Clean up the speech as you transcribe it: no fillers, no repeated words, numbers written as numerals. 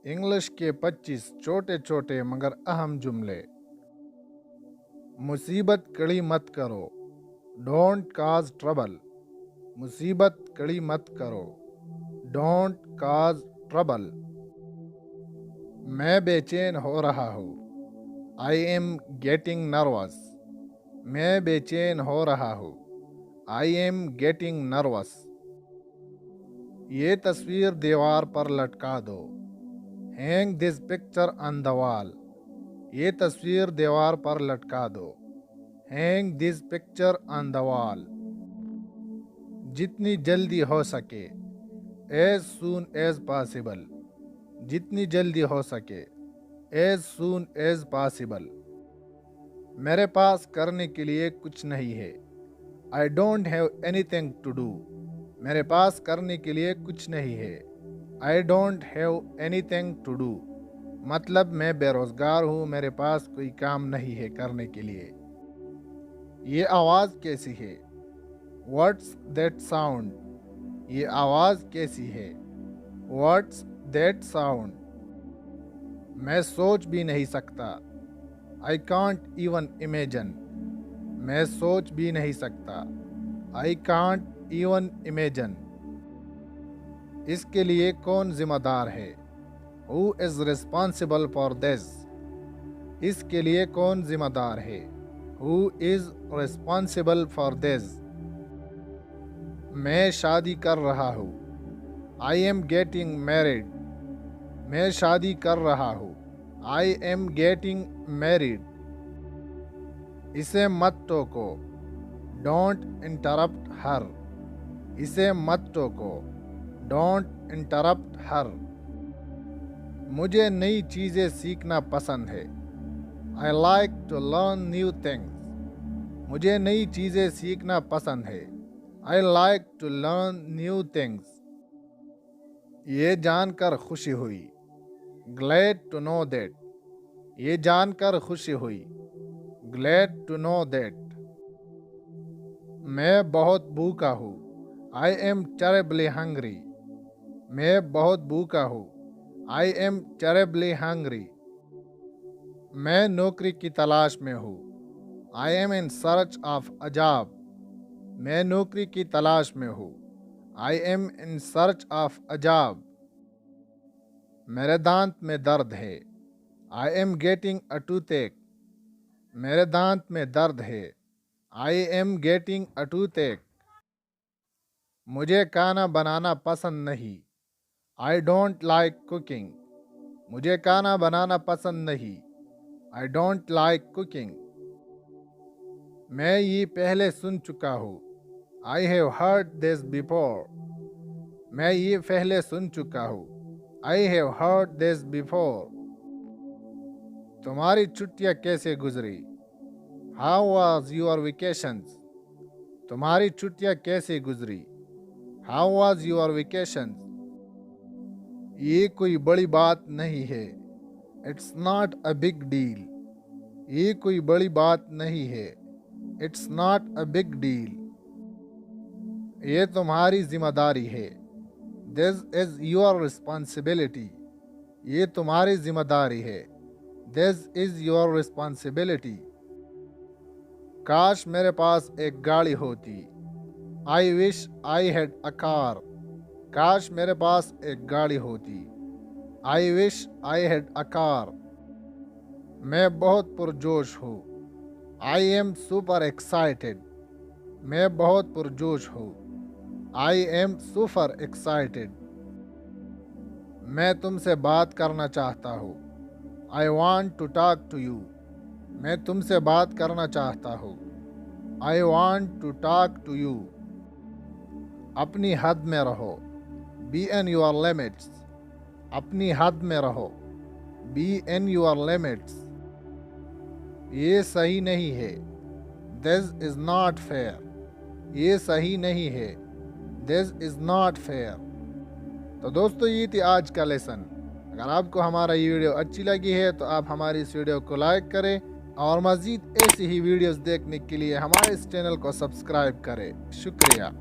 English के 25 छोटे छोटे मगर अहम जुमले। मुसीबत खड़ी मत करो, डोंट काज ट्रबल। मुसीबत खड़ी मत करो, डोंट काज ट्रबल। मैं बेचैन हो रहा हूँ, आई एम गेटिंग नर्वस। मैं बेचैन हो रहा हूँ, आई एम गेटिंग नर्वस। ये तस्वीर दीवार पर लटका दो, hang this picture on the wall. ये तस्वीर दीवार पर लटका दो, hang this picture on the wall. जितनी जल्दी हो सके, एज सून एज पॉसिबल। जितनी जल्दी हो सके, एज सून एज पॉसिबल। मेरे पास करने के लिए कुछ नहीं है, I don't have anything to do. मेरे पास करने के लिए कुछ नहीं है, I don't have anything to do. मतलब मैं बेरोजगार हूँ, मेरे पास कोई काम नहीं है करने के लिए। ये आवाज़ कैसी है, व्हाट्स दैट साउंड। ये आवाज़ कैसी है, व्हाट्स दैट साउंड। मैं सोच भी नहीं सकता, आई कांट इवन इमेजिन। मैं सोच भी नहीं सकता, आई कांट इवन इमेजिन। इसके लिए कौन जिम्मेदार है, who is responsible for this. इसके लिए कौन जिम्मेदार है, who is responsible for this. मैं शादी कर रहा हूँ, आई एम गेटिंग मैरिड। मैं शादी कर रहा हूँ, आई एम गेटिंग मैरिड। इसे मत टोको, डोंट इंटरप्ट हर। इसे मत टोको, डोंट इंटरप्ट हर। मुझे नई चीज़ें सीखना पसंद है, I like to learn new things. मुझे नई चीज़ें सीखना पसंद है, I like to learn new things. ये जानकर खुशी हुई, ग्लैड टू नो दैट। ये जानकर खुशी हुई, ग्लैड टू नो दैट। मैं बहुत भूखा हूँ, आई एम टेरिबली हंग्री। मैं बहुत भूखा हूँ, आई एम टेरिबली हंग्री। मैं नौकरी की तलाश में हूँ, I am in search of a job. मैं नौकरी की तलाश में हूँ, I am in search of a job. मेरे दांत में दर्द है, आई एम गेटिंग अ टूथएक। मेरे दांत में दर्द है, आई एम गेटिंग अ टूथएक। मुझे खाना बनाना पसंद नहीं, आई डोंट लाइक कुकिंग। मुझे खाना बनाना पसंद नहीं, आई डोंट लाइक कुकिंग। मैं ये पहले सुन चुका हूँ, I have heard this before. मैं ये पहले सुन चुका हूँ, I have heard this before. तुम्हारी छुट्टियाँ कैसे गुजरी, हाउ वाज योर वेकेशंस। तुम्हारी छुट्टियाँ कैसे गुजरी, हाउ वाज योर वेकेशंस। ये कोई बड़ी बात नहीं है, it's not a big deal. ये कोई बड़ी बात नहीं है, it's not a big deal. ये तुम्हारी जिम्मेदारी है, दिस इज योर रिस्पॉन्सिबिलिटी। ये तुम्हारी जिम्मेदारी है, दिस इज योर रिस्पॉन्सिबिलिटी। काश मेरे पास एक गाड़ी होती, I wish I had a car. काश मेरे पास एक गाड़ी होती, I wish I had a car. मैं बहुत पुरजोश हूँ, आई एम सुपर एक्साइटेड। मैं बहुत पुरजोश हूँ, आई एम सुपर एक्साइटेड। मैं तुमसे बात करना चाहता हूँ, I want to talk to you. मैं तुमसे बात करना चाहता हूँ, I want to talk to you. अपनी हद में रहो, बी इन योर लिमिट्स। अपनी हद में रहो, बी इन योर लिमिट्स। ये सही नहीं है, दिस इज नॉट फेयर। ये सही नहीं है, दिस इज नॉट फेयर। तो दोस्तों, ये थी आज का लेसन। अगर आपको हमारा ये वीडियो अच्छी लगी है तो आप हमारी इस वीडियो को लाइक करें और मज़ीद ऐसी ही वीडियोस देखने के लिए हमारे इस चैनल को सब्सक्राइब करें। शुक्रिया।